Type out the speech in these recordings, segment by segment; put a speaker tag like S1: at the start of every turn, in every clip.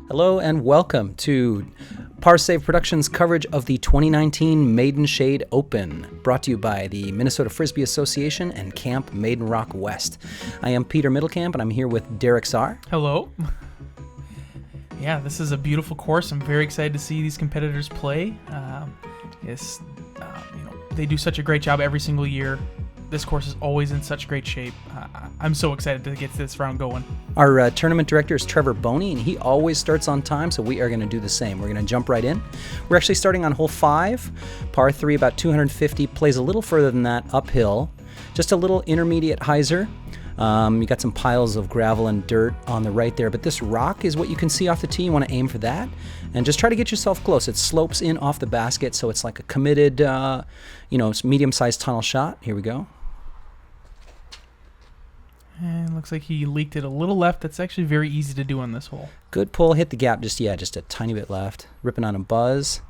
S1: Hello and welcome to Parsave Productions coverage of the 2019 Maiden Shade Open, brought to you by the Minnesota Frisbee Association and Camp Maiden Rock West. I am Peter Middlecamp, and I'm here with Derek Sahr.
S2: Hello. Yeah, this is a beautiful course. I'm very excited to see these competitors play. They do such a great job every single year. This course is always in such great shape. I'm so excited to get this round going.
S1: Our tournament director is Trevor Boehne, and he always starts on time, so we are going to do the same. We're going to jump right in. We're actually starting on hole 5, par 3, about 250, plays a little further than that, uphill. Just a little intermediate Hyzer. You got some piles of gravel and dirt on the right there, but this rock is what you can see off the tee. You want to aim for that, and just try to get yourself close. It slopes in off the basket, so it's like a committed, medium-sized tunnel shot. Here we go.
S2: And looks like he leaked it a little left. That's actually very easy to do on this hole.
S1: Good pull, hit the gap, just a tiny bit left. Ripping on a buzz.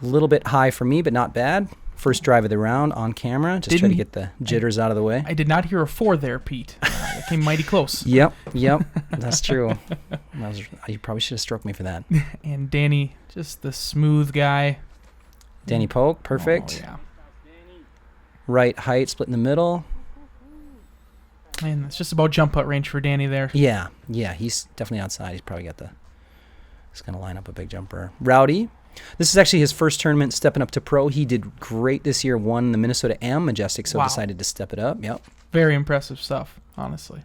S1: A little bit high for me, but not bad. First drive of the round on camera. Just try to get the jitters out of the way.
S2: I did not hear a 4 there, Pete. That came mighty close.
S1: Yep, that's true. You probably should have stroked me for that.
S2: And Danny, just the smooth guy.
S1: Danny Polk, perfect.
S2: Oh, yeah.
S1: Right height, split in the middle.
S2: And it's just about jump putt range for Danny there.
S1: Yeah, he's definitely outside. He's probably he's going to line up a big jumper. Rowdy. This is actually his first tournament stepping up to pro. He did great this year, won the Minnesota Am Majestic, so decided to step it up. Yep.
S2: Very impressive stuff, honestly.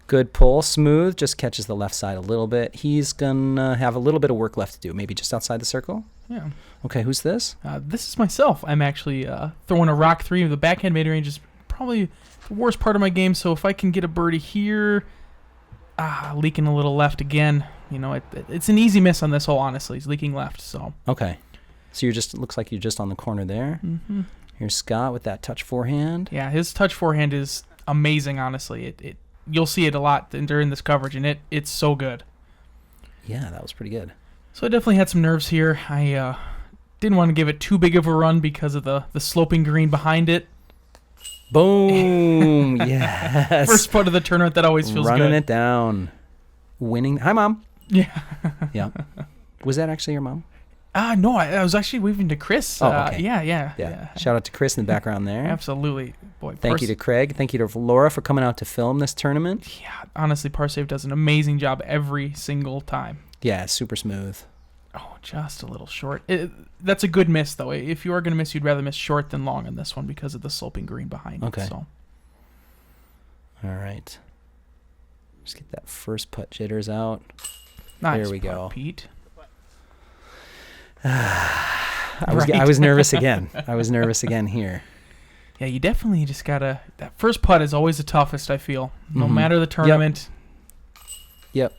S1: Good pull, smooth, just catches the left side a little bit. He's going to have a little bit of work left to do, maybe just outside the circle.
S2: Yeah.
S1: Okay, who's this?
S2: This is myself. I'm actually throwing a rock 3. The backhand mid range is probably the worst part of my game, so if I can get a birdie here, leaking a little left again. It's an easy miss on this hole, honestly. He's leaking left, so.
S1: Okay. So looks like you're just on the corner there.
S2: Mm-hmm.
S1: Here's Scott with that touch forehand.
S2: Yeah, his touch forehand is amazing, honestly. You'll see it a lot during this coverage, and it's so good.
S1: Yeah, that was pretty good.
S2: So I definitely had some nerves here. I didn't want to give it too big of a run because of the sloping green behind it.
S1: Boom! Yes.
S2: First putt of the tournament, that always feels
S1: Running
S2: good.
S1: it down. Winning. Hi, Mom.
S2: Yeah.
S1: Yeah. Was that actually your mom?
S2: No, I was actually waving to Chris.
S1: Oh, okay.
S2: Yeah.
S1: Shout out to Chris in the background there.
S2: Absolutely. Boy,
S1: Thank you to Kraig. Thank you to Laura for coming out to film this tournament.
S2: Yeah, honestly, Parsave does an amazing job every single time.
S1: Yeah, super smooth.
S2: Oh, just a little short. That's a good miss, though. If you are going to miss, you'd rather miss short than long on this one because of the sloping green behind it. So.
S1: All right. Just get that first putt jitters out.
S2: Nice.
S1: There we go.
S2: Pete.
S1: I was nervous again. I was nervous again here.
S2: Yeah, you definitely just got to... That first putt is always the toughest, I feel. No matter the tournament.
S1: Yep.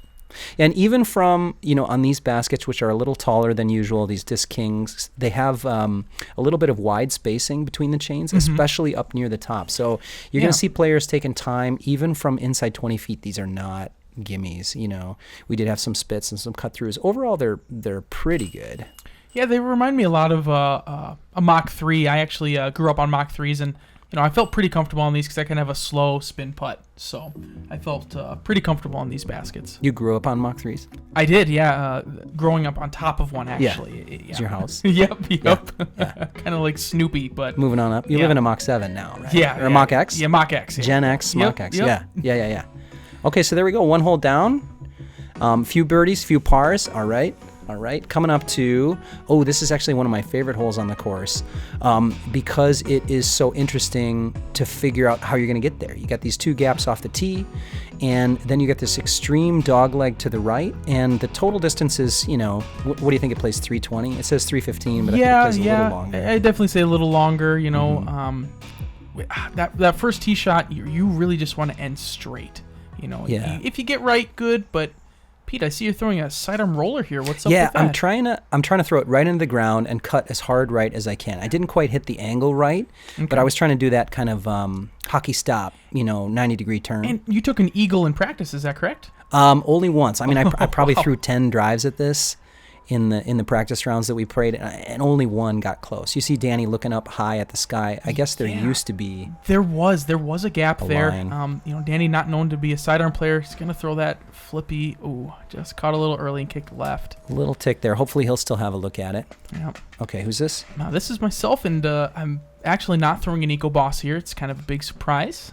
S1: And even from, on these baskets, which are a little taller than usual, these Disc Kings, they have a little bit of wide spacing between the chains, especially up near the top. So you're going to see players taking time, even from inside 20 feet. These are not gimmies, We did have some spits and some cut-throughs. Overall, they're pretty good.
S2: Yeah, they remind me a lot of a Mach 3. I actually grew up on Mach 3s, and I felt pretty comfortable on these because I kind of have a slow spin putt. So I felt pretty comkomfortable on these baskets.
S1: You grew up on Mach 3s?
S2: I did, yeah. Growing up on top of one, actually.
S1: Yeah. Is your house?
S2: Yep.
S1: Yeah.
S2: Kind of like Snoopy, but...
S1: Moving on up. You live in a Mach 7 now, right?
S2: Yeah.
S1: Or a Mach X?
S2: Yeah, Mach X. Yeah.
S1: Gen X, Mach X.
S2: Yep.
S1: Yeah. Okay, so there we go. One hole down. Few birdies, few pars. All right. Coming up to, this is actually one of my favorite holes on the course because it is so interesting to figure out how you're going to get there. You got these 2 gaps off the tee, and then you got this extreme dogleg to the right, and the total distance is, what do you think it plays, 320? It says 315, but I think it plays a little longer.
S2: I definitely say a little longer, that first tee shot, you really just want to end straight, If you get right, good, but... Pete, I see you're throwing a sidearm roller here. What's up with that?
S1: Yeah, I'm trying to throw it right into the ground and cut as hard right as I can. I didn't quite hit the angle right, but I was trying to do that kind of hockey stop, 90-degree turn.
S2: And you took an eagle in practice, is that correct?
S1: Only once. I mean, I probably threw 10 drives at this, in the practice rounds that we played, and only one got close. You see Danny looking up high at the sky. I guess there used to be.
S2: There was a gap there.
S1: Line.
S2: Danny, not known to be a sidearm player, he's gonna throw that flippy. Ooh, just caught a little early and kicked left.
S1: A little tick there. Hopefully he'll still have a look at it.
S2: Yep.
S1: Okay, who's this?
S2: Now this is myself, and I'm actually not throwing an Eco Boss here. It's kind of a big surprise.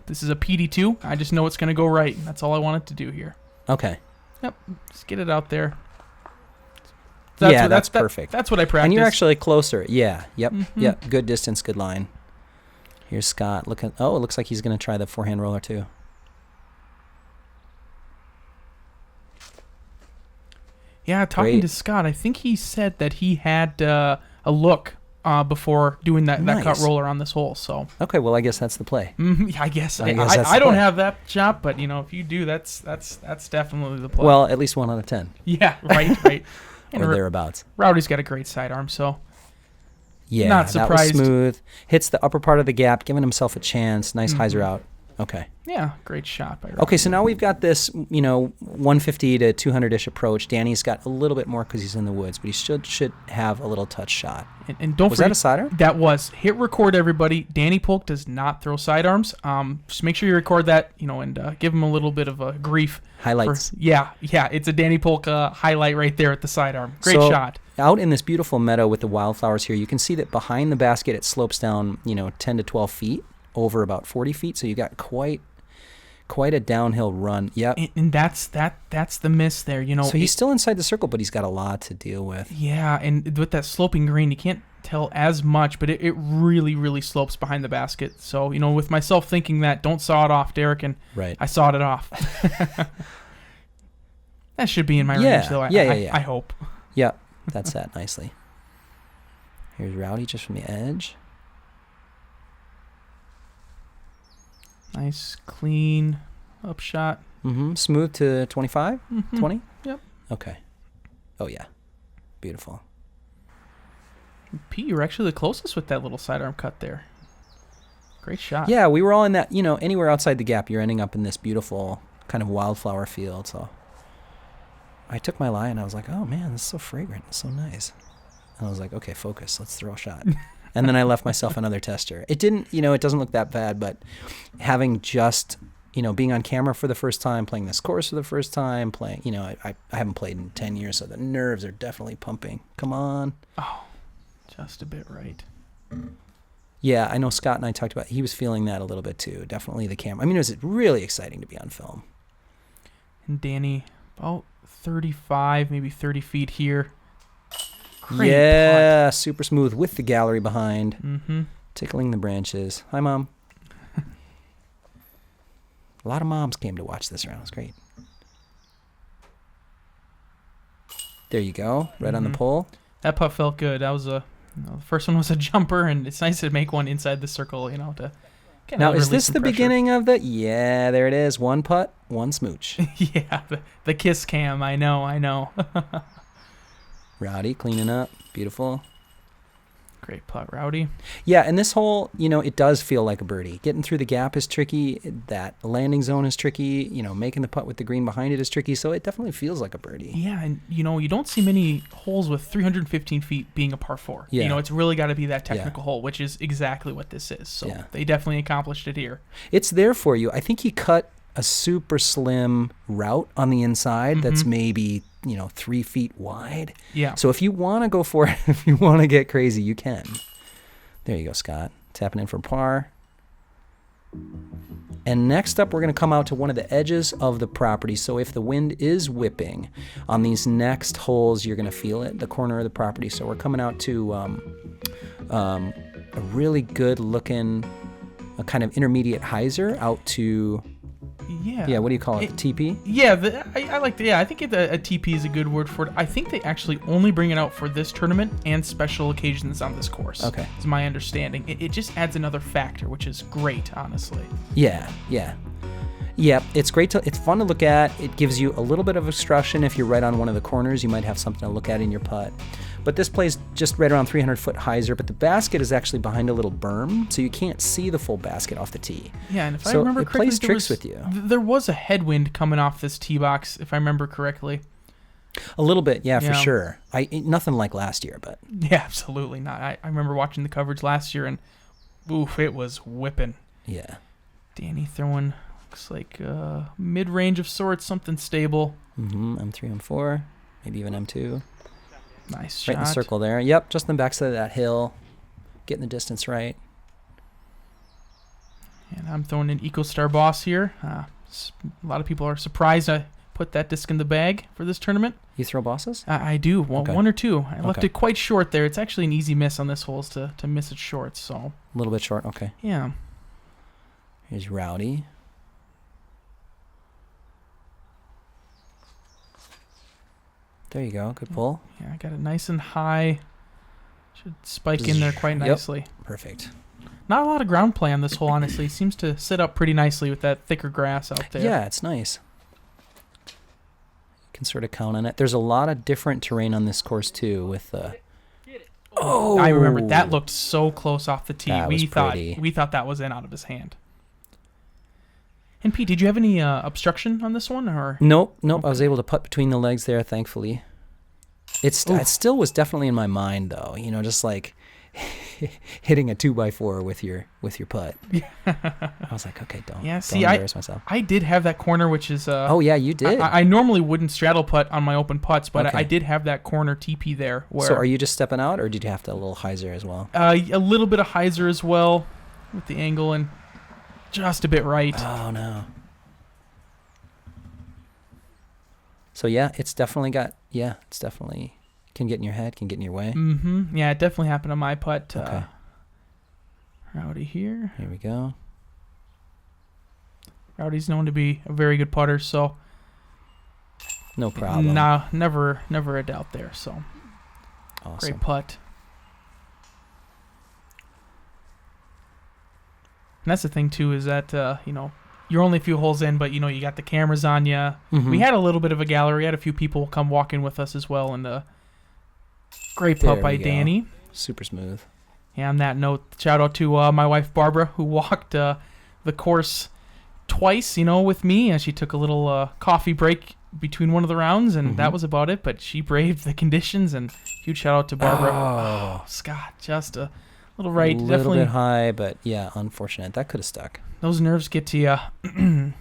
S2: This is a PD2. I just know it's gonna go right. That's all I wanted to do here.
S1: Okay.
S2: Yep. Just get it out there.
S1: That's perfect.
S2: That's what I practice.
S1: And you're actually closer. Yeah. Yep.
S2: Mm-hmm.
S1: Yep. Good distance. Good line. Here's Scott. It looks like he's going to try the forehand roller too.
S2: Yeah, talking to Scott, I think he said that he had a look before doing that cut roller on this hole. So
S1: okay, well I guess that's the play.
S2: I guess I don't have that shot, but if you do, that's definitely the play.
S1: Well, at least 1 out of 10.
S2: Yeah, right.
S1: Or thereabouts.
S2: Rowdy's got a great sidearm, so
S1: yeah,
S2: not surprised.
S1: That was smooth. Hits the upper part of the gap, giving himself a chance. Nice Hyzer out. Okay.
S2: Yeah, great shot by Rowdy.
S1: Okay, so now we've got this, 150 to 200-ish approach. Danny's got a little bit more because he's in the woods, but he should have a little touch shot.
S2: And don't forget,
S1: was that a sidearm?
S2: That was. Hit record, everybody. Danny Polk does not throw sidearms. Just make sure you record that, and give him a little bit of a grief.
S1: Highlights.
S2: Yeah, it's a Danny Polk highlight right there at the sidearm. Great shot.
S1: Out in this beautiful meadow with the wildflowers here, you can see that behind the basket it slopes down, 10 to 12 feet over about 40 feet. So you got quite a downhill run. Yep.
S2: And that's the miss there,
S1: So he's still inside the circle, but he's got a lot to deal with.
S2: Yeah, and with that sloping green, you can't tell as much, but it really, really slopes behind the basket. So, with myself thinking that, don't saw it off, Derek, and
S1: right.
S2: I sawed it off. That should be in my range, though. I hope.
S1: Yeah, that's that nicely. Here's Rowdy just from the edge.
S2: Nice, clean up shot.
S1: Mm-hmm. Smooth to 25? 20?
S2: Yep.
S1: Okay. Oh, yeah. Beautiful.
S2: Pete, you were actually the closest with that little sidearm cut there. Great shot.
S1: Yeah, we were all in that, anywhere outside the gap, you're ending up in this beautiful kind of wildflower field. So I took my lie and I was like, oh, man, this is so fragrant. It's so nice. And I was like, okay, focus. Let's throw a shot. And then I left myself another tester. It didn't, it doesn't look that bad, but having just, being on camera for the first time, playing this course for the first time, playing, I haven't played in 10 years, so the nerves are definitely pumping. Come on.
S2: Oh, just a bit right.
S1: Yeah, I know Scott and I talked about, he was feeling that a little bit too. Definitely the camera. I mean, it was really exciting to be on film.
S2: And Danny, about 35, maybe 30 feet here. Great
S1: putt. Super smooth with the gallery behind.
S2: Mm-hmm.
S1: Tickling the branches. Hi, Mom. A lot of moms came to watch this round. It was great. There you go. Right on the pole.
S2: That putt felt good. That was the first one was a jumper, and it's nice to make one inside the circle, to get
S1: now, is this
S2: some
S1: the
S2: pressure.
S1: beginning of the... Yeah, there it is. One putt, one smooch.
S2: Yeah, the kiss cam. I know.
S1: Rowdy cleaning up. Beautiful.
S2: Great putt, Rowdy.
S1: Yeah, and this hole, it does feel like a birdie. Getting through the gap is tricky. That landing zone is tricky. Making the putt with the green behind it is tricky. So it definitely feels like a birdie.
S2: Yeah, and, you don't see many holes with 315 feet being a par 4.
S1: Yeah.
S2: It's really got to be that technical hole, which is exactly what this is. So they definitely accomplished it here.
S1: It's there for you. I think he cut a super slim route on the inside that's maybe 3 feet wide.
S2: Yeah.
S1: So if you want to go for it, if you want to get crazy, you can. There you go, Scott. Tapping in for par. And next up, we're going to come out to one of the edges of the property. So if the wind is whipping on these next holes, you're going to feel it, the corner of the property. So we're coming out to a really good looking, a kind of intermediate Hyzer out to... Yeah, what do you call it? TP?
S2: Yeah, I like the. Yeah, I think a TP is a good word for it. I think they actually only bring it out for this tournament and special occasions on this course.
S1: Okay.
S2: Is my understanding. It just adds another factor, which is great, honestly.
S1: Yeah. Yeah, it's great it's fun to look at. It gives you a little bit of obstruction. If you're right on one of the corners, you might have something to look at in your putt. But this plays just right around 300-foot Hyzer, but the basket is actually behind a little berm, so you can't see the full basket off the tee.
S2: Yeah, and if I remember correctly,
S1: plays tricks with you.
S2: There was a headwind coming off this tee box, if I remember correctly.
S1: A little bit, yeah, for
S2: Yeah.
S1: sure. Nothing like last year, but
S2: Yeah, absolutely not. I remember watching the coverage last year, and oof, it was whipping.
S1: yeah.
S2: Danny throwing, looks like mid-range of sorts, something stable.
S1: M3, M4, maybe even M2.
S2: Nice shot.
S1: Right in the circle there. Yep, just in the backside of that hill. Getting the distance right.
S2: And I'm throwing an EcoStar Boss here. A lot of people are surprised I put that disc in the bag for this tournament.
S1: You throw bosses?
S2: I do.
S1: Okay.
S2: One or two. I left
S1: Okay.
S2: it quite short there. It's actually an easy miss on this hole is to miss it short. So
S1: A little bit short, okay.
S2: yeah.
S1: Here's Rowdy. There you go, good pull.
S2: Yeah, I got it nice and high. Should spike in there quite
S1: Yep.
S2: nicely.
S1: Perfect.
S2: Not a lot of ground play on this hole, honestly. Seems to sit up pretty nicely with that thicker grass out there.
S1: Yeah, it's nice. You can sort of count on it. There's a lot of different terrain on this course too with Oh,
S2: I remember that looked so close off the tee.
S1: That was pretty.
S2: We thought that was in out of his hand. And Pete, did you have any obstruction on this one, or?
S1: Nope.
S2: Okay.
S1: I was able to putt between the legs there, thankfully. It still was definitely in my mind, though. You know, just like hitting a 2x4 with your putt. I was like, okay, don't embarrass myself.
S2: I did have that corner, which is.
S1: Oh yeah, you did.
S2: I normally wouldn't straddle putt on my open putts, but
S1: Okay.
S2: I did have that corner TP there. Where,
S1: So are you just stepping out, or did you have to a little hyzer as well?
S2: a little bit of hyzer as well, with the angle and just a bit right.
S1: Oh no. So yeah, it's definitely can get in your head, can get in your way.
S2: Mm-hmm. Yeah, it definitely happened on my putt.
S1: Okay.
S2: Rowdy here.
S1: Here we go.
S2: Rowdy's known to be a very good putter, so
S1: No problem.
S2: nah, never a doubt there. So
S1: Awesome.
S2: great putt. And that's the thing too, is that you're only a few holes in, but you got the cameras on you.
S1: Mhm.
S2: We had a little bit of a gallery. We had a few people come walk in with us as well, and great putt
S1: There
S2: by
S1: we go.
S2: Danny.
S1: Super smooth.
S2: Yeah, on that note, shout out to my wife Barbara, who walked the course twice, with me. And she took a little coffee break between one of the rounds, and that was about it. But she braved the conditions, and huge shout out to Barbara.
S1: Oh.
S2: Scott, just a little right.
S1: A little
S2: Definitely,
S1: bit high, but yeah, unfortunate. That could have stuck.
S2: those nerves get to you.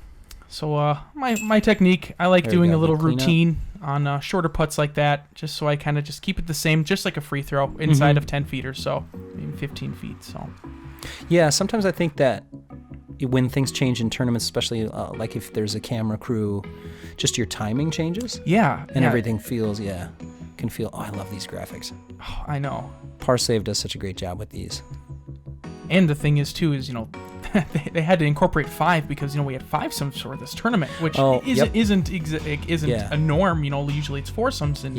S2: So my technique, I like
S1: There you
S2: doing
S1: go,
S2: a little
S1: good cleanup.
S2: routine on shorter putts like that, just so I kind of just keep it the same, just like a free throw inside of 10 feet or so, maybe 15 feet. So
S1: Yeah, sometimes I think that when things change in tournaments, especially like if there's a camera crew, just your timing changes
S2: yeah,
S1: and
S2: yeah.
S1: everything feels, can feel, I love these graphics.
S2: Oh, I know.
S1: Parsave does such a great job with these.
S2: And the thing is too is they had to incorporate 5 because we had 5-somes for this tournament, which isn't
S1: Yeah.
S2: a norm. Usually it's 4-somes in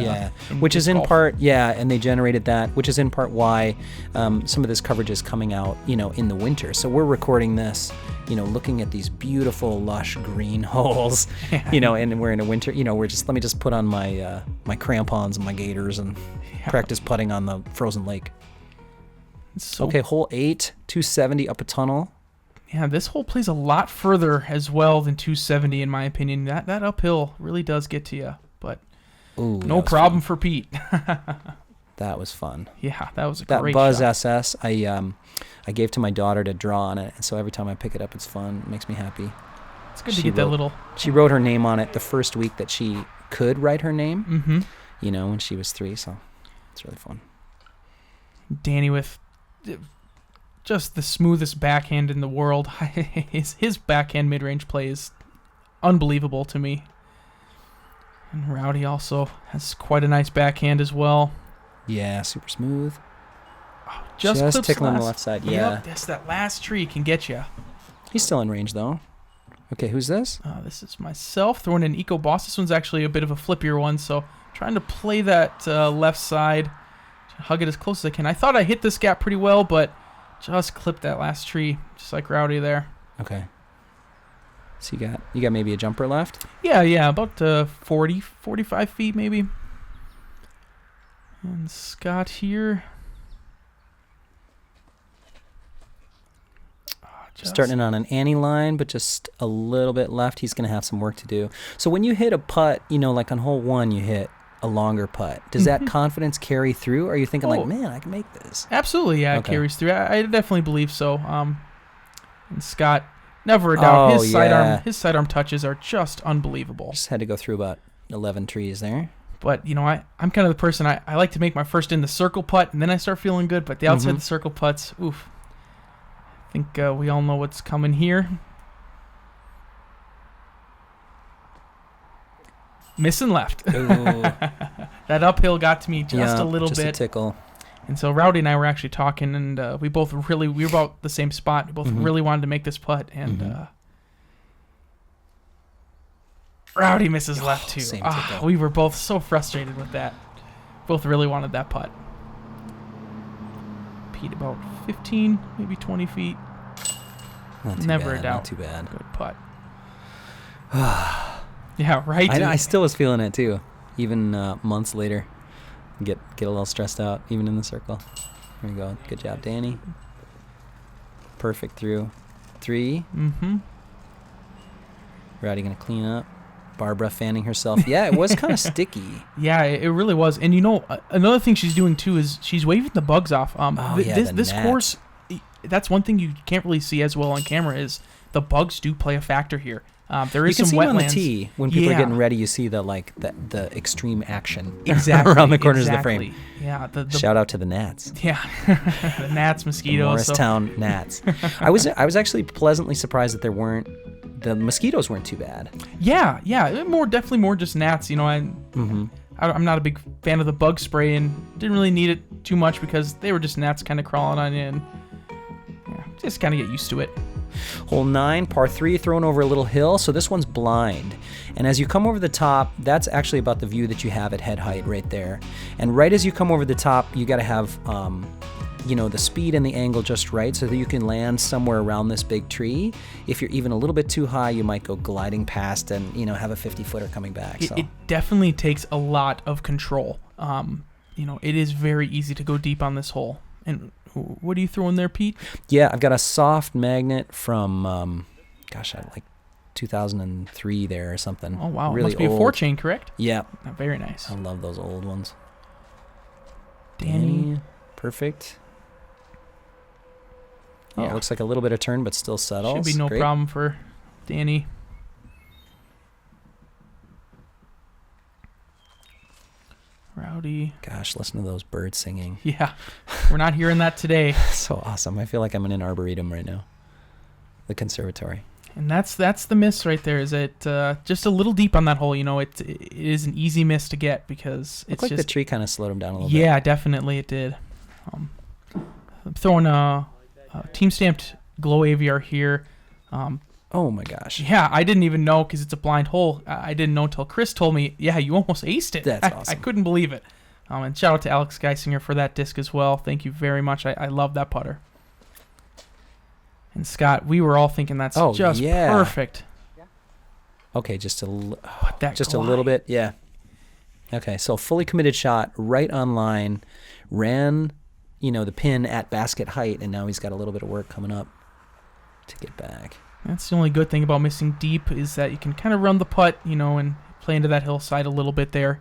S1: which is
S2: disc
S1: in
S2: golf.
S1: part, and they generated that, which is in part why some of this coverage is coming out, in the winter. So we're recording this, looking at these beautiful, lush green holes, and we're in a winter, let me just put on my my crampons and my gaiters and practice putting on the frozen lake.
S2: So,
S1: Okay, hole 8, 270 up a tunnel.
S2: Yeah, this hole plays a lot further as well than 270 in my opinion. That uphill really does get to you, but
S1: Ooh,
S2: no problem for Pete.
S1: That was fun.
S2: Yeah, that was a
S1: That
S2: great
S1: Buzz
S2: shot.
S1: SS, I gave to my daughter to draw on it, and so every time I pick it up, it's fun. It makes me happy.
S2: It's good to get that little.
S1: She wrote her name on it the first week that she could write her name.
S2: Mm-hmm.
S1: When she was 3, so it's really fun.
S2: Danny with just the smoothest backhand in the world. His backhand mid-range play is unbelievable to me. And Rowdy also has quite a nice backhand as well.
S1: Yeah, super smooth.
S2: Oh,
S1: Just
S2: clips
S1: tickling the left side, yeah.
S2: Yep, yes, that last tree can get you.
S1: He's still in range, though. Okay, who's this?
S2: This is myself throwing an Eco Boss. This one's actually a bit of a flippier one, so trying to play that left side. Hug it as close as I can. I thought I hit this gap pretty well, but just clipped that last tree, just like Rowdy there.
S1: Okay. So you got maybe a jumper left?
S2: Yeah, about 40, 45 feet maybe. And Scott here.
S1: Starting on an Annie line, but just a little bit left. He's going to have some work to do. So when you hit a putt, like on hole 1 you hit, a longer putt. Does that confidence carry through? Or are you thinking like, man, I can make this?
S2: Absolutely, yeah, okay. It carries through. I definitely believe so. And Scott, never a doubt, his sidearm touches are just unbelievable.
S1: Just had to go through about 11 trees there.
S2: But, you know, I'm kind of the person, I like to make my first in the circle putt, and then I start feeling good. But the outside the circle putts, oof. I think we all know what's coming here. Missing left. That uphill got to me just a little bit.
S1: Just a tickle.
S2: And so Rowdy and I were actually talking, and we were about the same spot. We both really wanted to make this putt, and Rowdy misses left too. We were both so frustrated with that. Both really wanted that putt. Pete about 15, maybe 20 feet. Never a doubt.
S1: Not too bad.
S2: Good putt. Yeah, right.
S1: I still was feeling it too, even months later. Get a little stressed out, even in the circle. There you go. Good job, Danny. Perfect through. 3. Rowdy gonna clean up. Barbara fanning herself. Yeah, it was kind of sticky.
S2: Yeah, it really was. And you know, another thing she's doing too is she's waving the bugs off. This course, that's one thing you can't really see as well on camera is the bugs do play a factor here. There is some wetlands. You can see on the tee when people are getting ready. You see the extreme action around the corners of the frame.
S1: Yeah, shout out to the gnats.
S2: Yeah, the gnats, mosquitoes.
S1: The Morristown gnats. I was actually pleasantly surprised that the mosquitoes weren't too bad. Yeah,
S2: definitely more just gnats. You know, I'm not a big fan of the bug spray and didn't really need it too much because they were just gnats kind of crawling on you, and just kind of get used to it.
S1: Hole 9, par 3, thrown over a little hill. So this one's blind. And as you come over the top, that's actually about the view that you have at head height right there. And right as you come over the top, you got to have, the speed and the angle just right so that you can land somewhere around this big tree. If you're even a little bit too high, you might go gliding past and, have a 50-footer coming back.
S2: It definitely takes a lot of control. It is very easy to go deep on this hole. And what are you throwing there, Pete?
S1: Yeah, I've got a soft magnet from, I like 2003 there or something.
S2: Oh, wow.
S1: Really
S2: must be
S1: old.
S2: A 4-chain, correct?
S1: Yeah.
S2: Oh, very nice.
S1: I love those old ones.
S2: Danny.
S1: Perfect. Oh, it looks like a little bit of turn, but still subtle.
S2: Should be no problem for Danny. Rowdy.
S1: Gosh, listen to those birds singing.
S2: Yeah, we're not hearing that today.
S1: So awesome. I feel like I'm in an arboretum right now. The conservatory.
S2: And that's the miss right there. Is it just a little deep on that hole? It is an easy miss to get because it's
S1: like
S2: just
S1: the tree kind of slowed him down a little bit.
S2: Yeah, definitely it did. I'm throwing a team stamped glow AVR here.
S1: Oh my gosh.
S2: Yeah, I didn't even know because it's a blind hole. I didn't know until Chris told me, yeah, you almost aced it.
S1: That's awesome.
S2: I couldn't believe it. And shout out to Alex Geisinger for that disc as well. Thank you very much. I love that putter. And Scott, we were all thinking that's perfect.
S1: Okay, just a little bit. Yeah. Okay, so fully committed shot, right on line, ran, the pin at basket height, and now he's got a little bit of work coming up to get back.
S2: That's the only good thing about missing deep is that you can kind of run the putt, and play into that hillside a little bit there.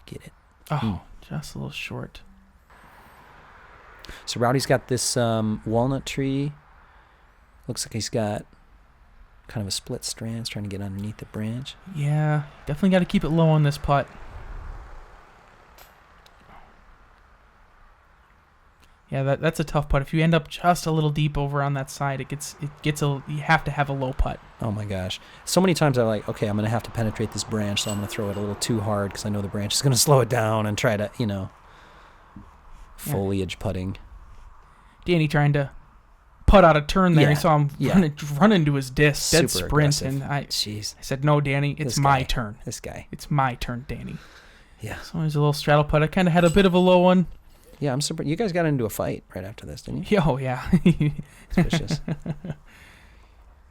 S1: Get it.
S2: Oh, just a little short.
S1: So Rowdy's got this walnut tree. Looks like he's got kind of a split strands trying to get underneath the branch.
S2: Yeah, definitely got to keep it low on this putt. Yeah, that's a tough putt. If you end up just a little deep over on that side, you have to have a low putt.
S1: Oh my gosh. So many times I'm like, okay, I'm going to have to penetrate this branch, so I'm going to throw it a little too hard because I know the branch is going to slow it down and try to, foliage putting.
S2: Danny trying to putt out a turn there.
S1: Yeah.
S2: He saw him run into his disc, dead
S1: Super
S2: sprint,
S1: aggressive.
S2: and I
S1: Jeez.
S2: said, no, Danny, it's my turn.
S1: This guy.
S2: It's my turn, Danny.
S1: Yeah.
S2: So there's a little straddle putt. I kind of had a bit of a low one.
S1: Yeah, I'm surprised. You guys got into a fight right after this, didn't you?
S2: Oh, yeah.
S1: Suspicious.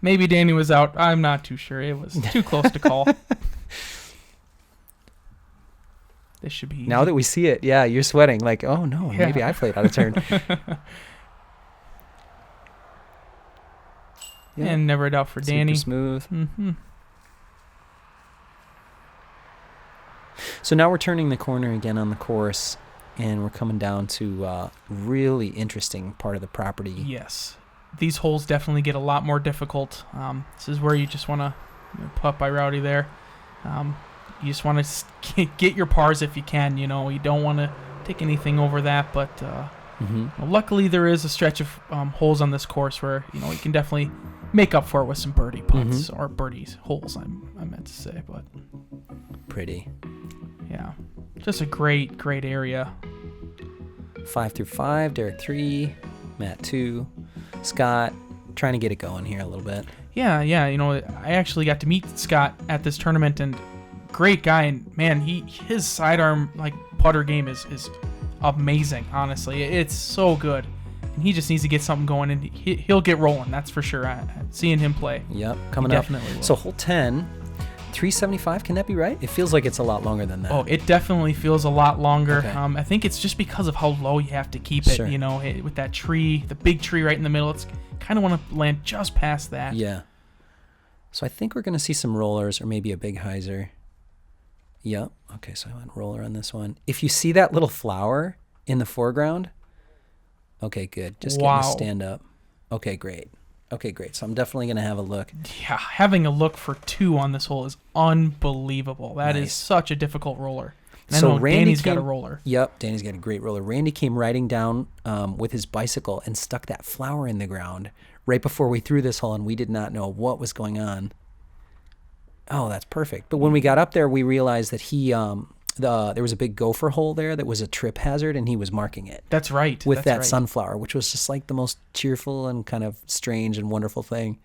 S2: Maybe Danny was out. I'm not too sure. It was too close to call. This should be easy.
S1: Now that we see it, yeah, you're sweating. Like, oh, no, maybe I played out of turn. Yeah.
S2: And never a doubt for Danny.
S1: Super smooth.
S2: Mm-hmm.
S1: So now we're turning the corner again on the course, and we're coming down to a really interesting part of the property.
S2: Yes. These holes definitely get a lot more difficult. This is where you just want to putt by Rowdy there. You just want to get your pars if you can. You don't want to take anything over that, but luckily there is a stretch of holes on this course where you can definitely make up for it with some birdie putts or birdies holes. I meant to say, but
S1: pretty.
S2: Yeah, just a great area.
S1: 5 through 5, Derek 3, Matt 2, Scott trying to get it going here a little bit.
S2: Yeah. I actually got to meet Scott at this tournament, and great guy. And man, his sidearm putter game is amazing. Honestly, it's so good, and he just needs to get something going, and he'll get rolling. That's for sure. Seeing him play.
S1: Yep, coming up. Definitely will. So hole 10. 375, can that be right? It feels like it's a lot longer than that.
S2: Oh, it definitely feels a lot longer.
S1: Okay.
S2: I think it's just because of how low you have to keep it.
S1: Sure.
S2: With that tree, the big tree right in the middle. It's kind of want to land just past that.
S1: Yeah. So I think we're going to see some rollers or maybe a big hyzer. Yep. Okay, so I went roller on this one. If you see that little flower in the foreground, okay, good. Just getting to stand up. Okay, great. So I'm definitely going to have a look.
S2: Yeah, having a look for 2 on this hole is unbelievable. That is such a difficult roller. And
S1: so
S2: Danny's got a roller.
S1: Yep, Danny's got a great roller. Randy came riding down with his bicycle and stuck that flower in the ground right before we threw this hole, and we did not know what was going on. Oh, that's perfect. But when we got up there, we realized that there was a big gopher hole there that was a trip hazard, and he was marking it.
S2: That's right.
S1: With that sunflower, which was just like the most cheerful and kind of strange and wonderful thing.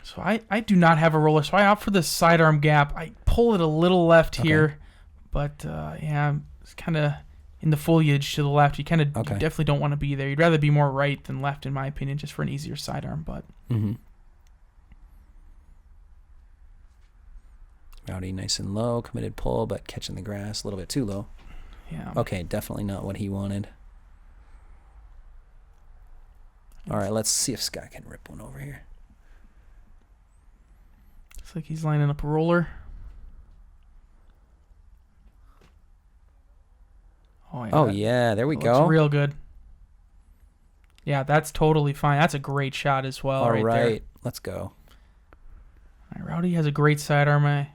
S2: So I do not have a roller, so I opt for the sidearm gap. I pull it a little left here, but it's kind of in the foliage to the left. You kind of you definitely don't want to be there. You'd rather be more right than left, in my opinion, just for an easier sidearm. But
S1: Rowdy nice and low, committed pull, but catching the grass a little bit too low.
S2: Yeah.
S1: Okay, definitely not what he wanted. All right, let's see if Scott can rip one over here.
S2: Looks like he's lining up a roller.
S1: Oh yeah, there we go.
S2: Looks real good. Yeah, that's totally fine. That's a great shot as well.
S1: All
S2: right
S1: there. Let's go.
S2: All right, Rowdy has a great sidearm.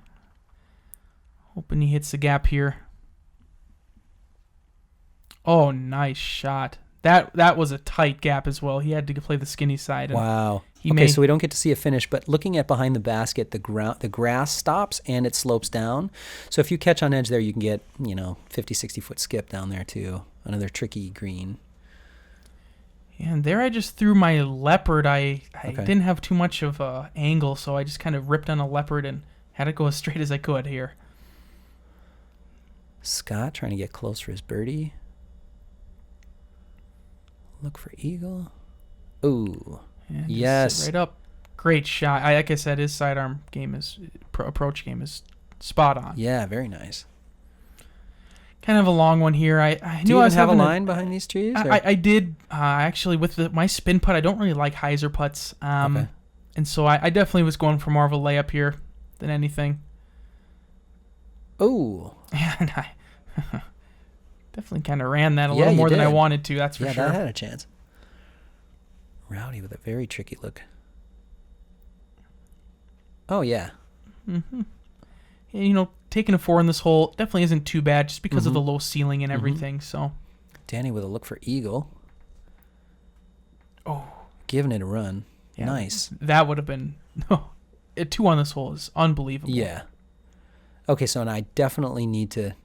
S2: Hoping he hits the gap here. Oh, nice shot. That was a tight gap as well. He had to play the skinny side.
S1: Wow. So we don't get to see a finish, but looking at behind the basket, the grass stops and it slopes down. So if you catch on edge there, you can get 50, 60-foot skip down there too. Another tricky green.
S2: And there I just threw my leopard. I didn't have too much of an angle, so I just kind of ripped on a leopard and had it go as straight as I could here.
S1: Scott trying to get close for his birdie. Look for eagle. Ooh. Yes.
S2: Right up. Great shot. Like I said, his sidearm game approach game is spot on.
S1: Yeah, very nice.
S2: Kind of a long one here. I knew I was
S1: have a line behind these trees?
S2: I did. Actually, with my spin putt, I don't really like Hyzer putts. And so I definitely was going for more of a layup here than anything.
S1: Oh.
S2: And I definitely kind of ran that a little more than I wanted to, that's for sure.
S1: Yeah, that had a chance. Rowdy with a very tricky look. Oh, yeah.
S2: Mm-hmm. And, taking a 4 in this hole definitely isn't too bad just because of the low ceiling and everything. So,
S1: Danny with a look for eagle.
S2: Oh.
S1: Giving it a run.
S2: Yeah,
S1: nice.
S2: That would have been... a 2 on this hole is unbelievable.
S1: Yeah. Okay, so I definitely need to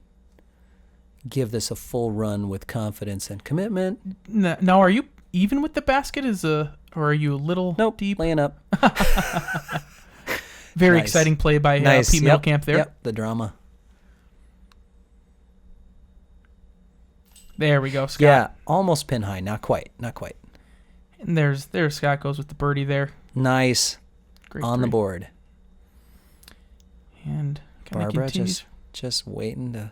S1: give this a full run with confidence and commitment.
S2: Now, are you even with the basket? Or are you a little deep?
S1: Laying up.
S2: Very exciting play by Pete Middlecamp there.
S1: Yep, the drama.
S2: There we go, Scott.
S1: Yeah, almost pin high. Not quite.
S2: And there's Scott goes with the birdie there.
S1: Nice.
S2: Great
S1: on
S2: 3.
S1: the board.
S2: And
S1: Barbara just waiting to...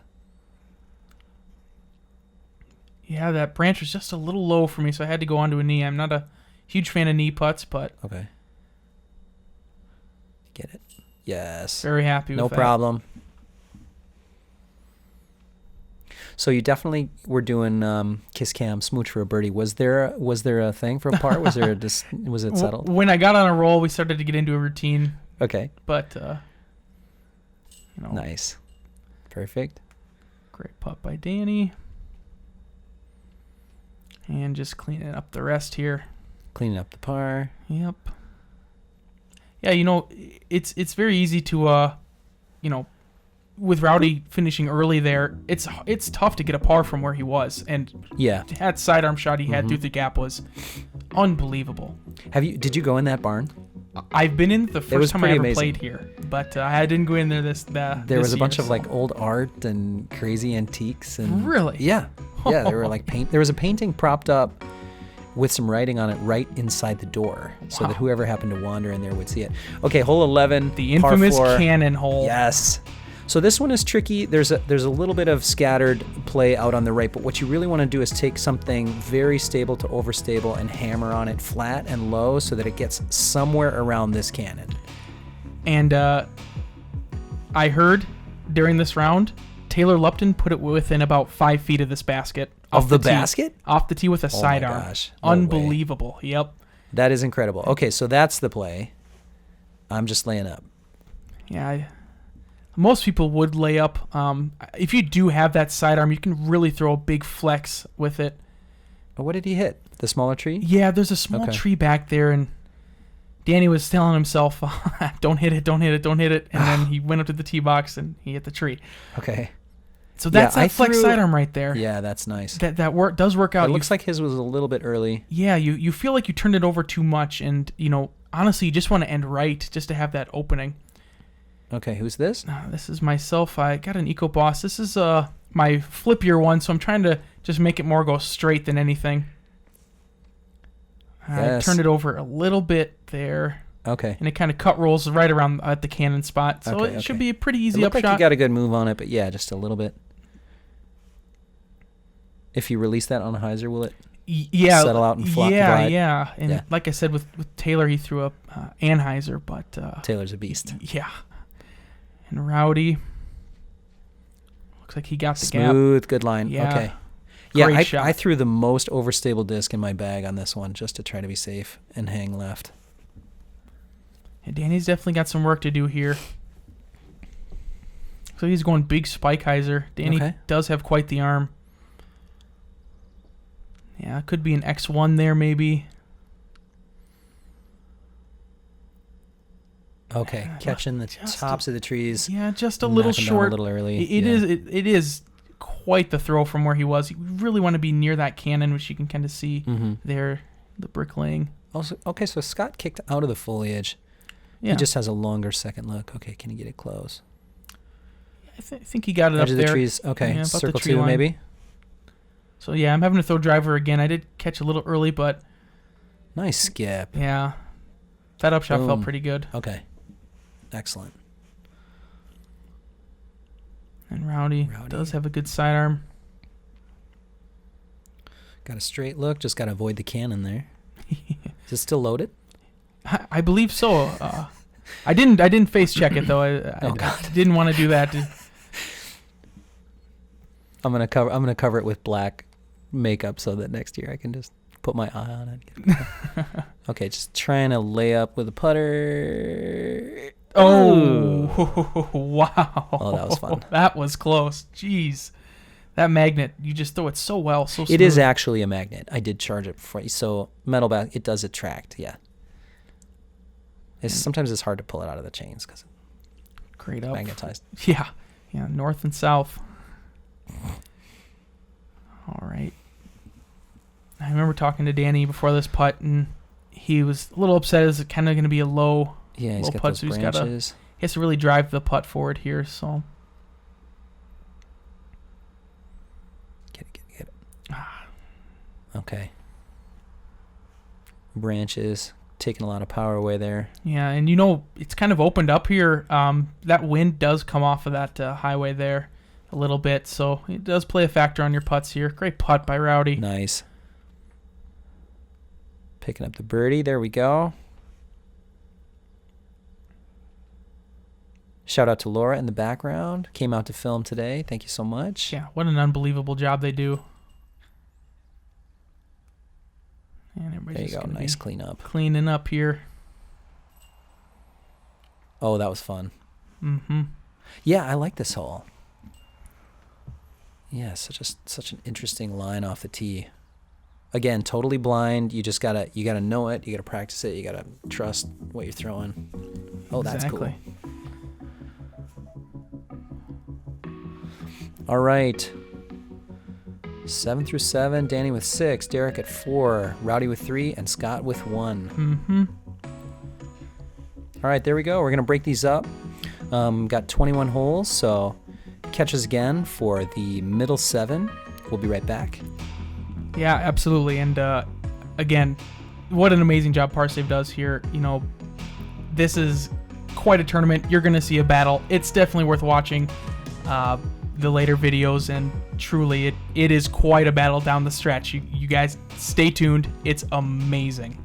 S2: Yeah, that branch was just a little low for me, so I had to go onto a knee. I'm not a huge fan of knee putts, but...
S1: Okay. Get it. Yes.
S2: Very happy with that.
S1: No problem. So you definitely were doing kiss cam smooch for a birdie. Was there a thing for a par? Was there was it settled?
S2: When I got on a roll, we started to get into a routine.
S1: Okay.
S2: But
S1: Nice. Perfect.
S2: Great putt by Danny. And just cleaning up the rest here.
S1: Cleaning up the par.
S2: Yep. Yeah, it's very easy to with Rowdy finishing early there, it's tough to get a par from where he was, and that sidearm shot he had through the gap was unbelievable.
S1: Did you go in that barn?
S2: I've been in the first time I ever
S1: amazing.
S2: played here, but I didn't go in there
S1: There was a bunch of like old art and crazy antiques and
S2: really,
S1: yeah, there were like There was a painting propped up with some writing on it right inside the door, so that whoever happened to wander in there would see it. Okay, hole 11,
S2: the infamous
S1: par 4.
S2: cannon hole.
S1: Yes. So this one is tricky. There's a little bit of scattered play out on the right, but what you really want to do is take something very stable to overstable and hammer on it flat and low so that it gets somewhere around this cannon.
S2: And I heard during this round, Taylor Lupton put it within about 5 feet of this basket.
S1: Of the basket?
S2: Off the tee with a sidearm.
S1: Gosh. No
S2: Unbelievable.
S1: way.
S2: Yep.
S1: That is incredible. Okay, so that's the play. I'm just laying up.
S2: Yeah, most people would lay up. If you do have that sidearm, you can really throw a big flex with it.
S1: What did he hit? The smaller tree?
S2: Yeah, there's a small tree back there, and Danny was telling himself, don't hit it, don't hit it, don't hit it. And then he went up to the tee box, and he hit the tree.
S1: Okay.
S2: So that's that flex sidearm right there.
S1: Yeah, that's nice.
S2: That does work out.
S1: It looks like his was a little bit early.
S2: Yeah, you feel like you turned it over too much, and, honestly, you just want to end right just to have that opening.
S1: Okay, who's this?
S2: This is myself. I got an EcoBoss. This is my flippier one, so I'm trying to just make it more go straight than anything.
S1: Yes.
S2: I turned it over a little bit there.
S1: Okay.
S2: And it kind of cut rolls right around at the cannon spot, so it should be a pretty easy
S1: upshot.
S2: Like
S1: you got a good move on it, but yeah, just a little bit. If you release that on a Hyzer, will it settle out and flop?
S2: Yeah. And like I said, with Taylor, he threw up Hyzer, but
S1: Taylor's a beast.
S2: Yeah. And Rowdy, looks like he got the gap.
S1: Smooth, good line.
S2: Yeah.
S1: Okay.
S2: Great
S1: Yeah,
S2: shot.
S1: I threw the most overstable disc in my bag on this one just to try to be safe and hang left.
S2: And Danny's definitely got some work to do here. So he's going big spike Hyzer. Danny does have quite the arm. Yeah, it could be an X1 there maybe.
S1: Okay, catching the tops of the trees.
S2: Yeah, just a little short.
S1: A little early.
S2: It is quite the throw from where he was. You really want to be near that cannon, which you can kind of see there, the bricklaying.
S1: Also, okay, so Scott kicked out of the foliage.
S2: Yeah.
S1: He just has a longer second look. Okay, can he get it close?
S2: I think he got it
S1: Edge
S2: up
S1: of
S2: there.
S1: the trees. Okay,
S2: yeah,
S1: circle
S2: tree
S1: 2
S2: line.
S1: maybe.
S2: So yeah, I'm having to throw driver again. I did catch a little early, but
S1: nice skip.
S2: Yeah, that upshot felt pretty good.
S1: Okay, excellent.
S2: And Rowdy does have a good sidearm.
S1: Got a straight look. Just got to avoid the cannon there. Is it still loaded?
S2: I believe so. I didn't face check it though. I didn't want to do that.
S1: I'm gonna cover it with black makeup so that next year I can just put my eye on it. Okay, just trying to lay up with a putter.
S2: Oh, wow.
S1: Oh, that was fun.
S2: That was close. Jeez. That magnet, you just throw it so well, so smooth.
S1: It is actually a magnet. I did charge it before. So metal back, it does attract, yeah. Sometimes it's hard to pull it out of the chains because
S2: great up.
S1: Magnetized.
S2: Yeah, north and south. All right. I remember talking to Danny before this putt, and he was a little upset. It's kind of going to be a low
S1: he's got
S2: putt,
S1: those
S2: so
S1: branches.
S2: He has to really drive the putt forward here. So
S1: Get it. Okay. Branches. Taking a lot of power away there.
S2: Yeah, and it's kind of opened up here. That wind does come off of that highway there a little bit, so it does play a factor on your putts here. Great putt by Rowdy.
S1: Nice. Picking up the birdie. There we go. Shout out to Laura in the background. Came out to film today. Thank you so much.
S2: Yeah, what an unbelievable job they do. And everybody's
S1: There you go. Nice cleanup.
S2: Cleaning up here.
S1: Oh, that was fun.
S2: Mm-hmm.
S1: Yeah, I like this hole. Yeah, such an interesting line off the tee. Again, totally blind. You gotta know it. You gotta practice it. You gotta trust what you're throwing. Oh, that's
S2: exactly.
S1: Cool. All right. 7 through 7. Danny with 6. Derek at 4. Rowdy with 3. And Scott with 1.
S2: Mm-hmm.
S1: All right, there we go. We're gonna break these up. Got 21 holes, so catch us again for the middle 7. We'll be right back.
S2: Yeah, absolutely. And again, what an amazing job Parsave does here. You know, this is quite a tournament. You're going to see a battle. It's definitely worth watching the later videos, and truly, it is quite a battle down the stretch. You guys stay tuned. It's amazing.